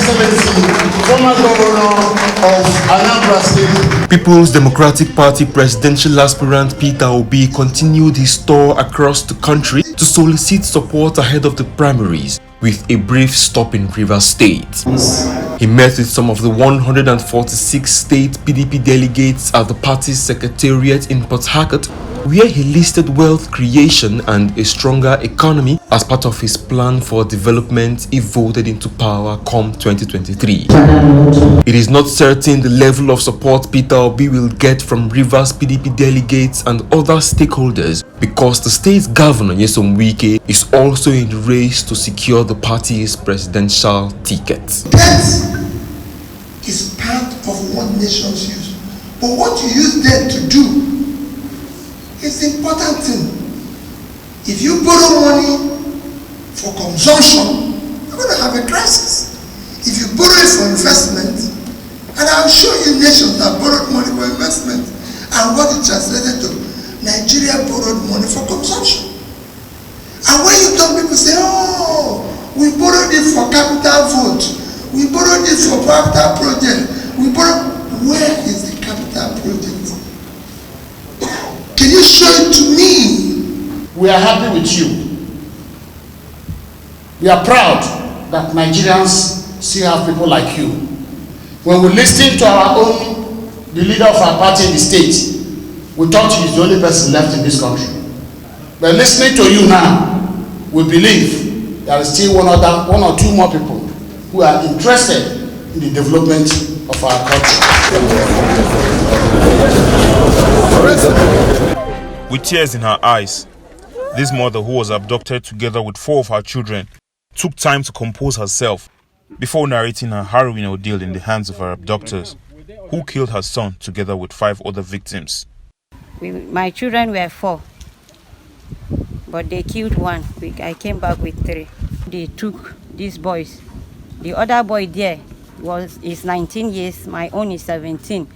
Excellency, former Governor of Anambra State. People's Democratic Party presidential aspirant Peter Obi continued his tour across the country to solicit support ahead of the primaries, with a brief stop in Rivers State. He met with some of the 146 state PDP delegates at the party's secretariat in Port Harcourt, where he listed wealth creation and a stronger economy as part of his plan for development if voted into power come 2023. It is not certain the level of support Peter Obi will get from Rivers PDP delegates and other stakeholders, because the state's governor Nyesom Wike is also in the race to secure the party's presidential ticket. Debt is part of what nations use, but what you use debt to do is the important thing. If you borrow money for consumption, you're going to have a crisis. If you borrow it for investment, and I'll show you nations that borrowed money for investment and what it translated to. Nigeria borrowed money for consumption. And when you talk, people say, oh, we borrowed it for capital vote, we borrowed it for capital project, we borrowed. Where is the capital project? Can you show it to me? We are happy with you. We are proud that Nigerians still have people like you. When we listen to the leader of our party in the state, we thought he's the only person left in this country. But listening to you now, we believe there is still one or two more people who are interested in the development of our country. With tears in her eyes, this mother, who was abducted together with 4 of her children, took time to compose herself before narrating her harrowing ordeal in the hands of her abductors, who killed her son together with 5 other victims. My children were 4, but they killed 1. I came back with 3. They took these boys. The other boy there is 19 years, my own is 17.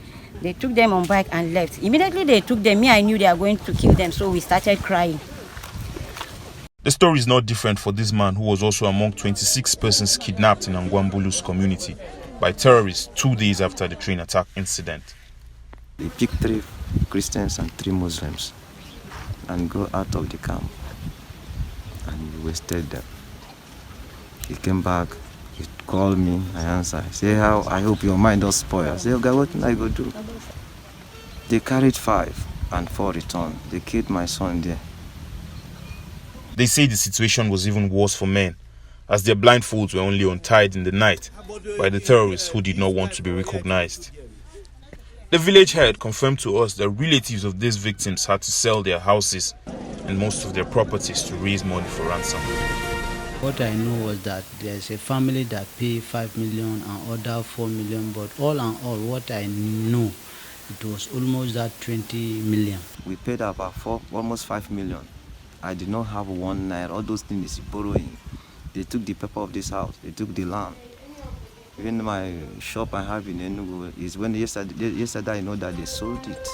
They took them on bike and left. Immediately they took them, I knew they were going to kill them, so we started crying. The story is not different for this man, who was also among 26 persons kidnapped in Angwambulu's community by terrorists 2 days after the train attack incident. They picked 3 Christians and 3 Muslims and go out of the camp, and we stayed there. He came back, he called me, I answered. He said, I hope your mind does spoil. I said, okay, what can I go do? They carried 5 and 4 returned. They killed my son there. They say the situation was even worse for men, as their blindfolds were only untied in the night by the terrorists who did not want to be recognized. The village head confirmed to us that relatives of these victims had to sell their houses and most of their properties to raise money for ransom. What I know was that there's a family that paid 5 million and other 4 million, but all in all, what I know, it was almost that 20 million. We paid about almost 5 million. I did not have 1 naira. All those things is borrowing. They took the paper of this house. They took the land. Even my shop I have in Enugu is when yesterday I know that they sold it.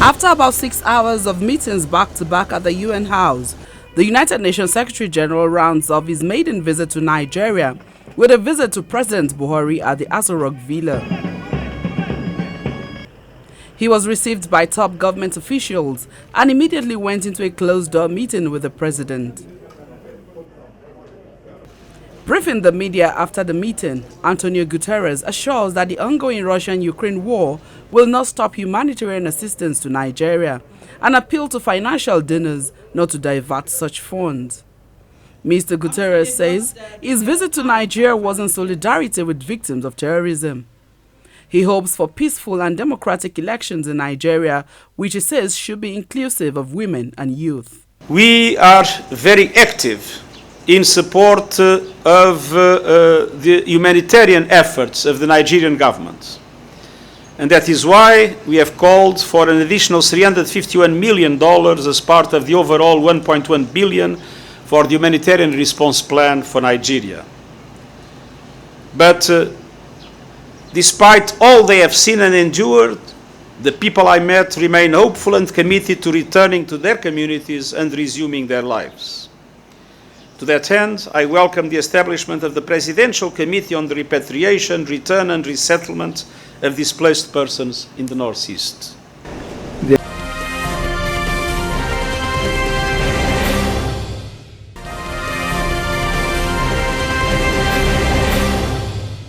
After about 6 hours of meetings back-to-back at the UN House, the United Nations Secretary General rounds off his maiden visit to Nigeria with a visit to President Buhari at the Aso Rock Villa. He was received by top government officials and immediately went into a closed-door meeting with the president. Briefing the media after the meeting, Antonio Guterres assures that the ongoing Russian-Ukraine war will not stop humanitarian assistance to Nigeria and appeal to financial donors not to divert such funds. Mr. Guterres says his visit to Nigeria was in solidarity with victims of terrorism. He hopes for peaceful and democratic elections in Nigeria, which he says should be inclusive of women and youth. We are very active in support of the humanitarian efforts of the Nigerian government. And that is why we have called for an additional $351 million as part of the overall $1.1 billion for the humanitarian response plan for Nigeria. But despite all they have seen and endured, the people I met remain hopeful and committed to returning to their communities and resuming their lives. To that end, I welcome the establishment of the Presidential Committee on the Repatriation, Return and Resettlement of Displaced Persons in the Northeast.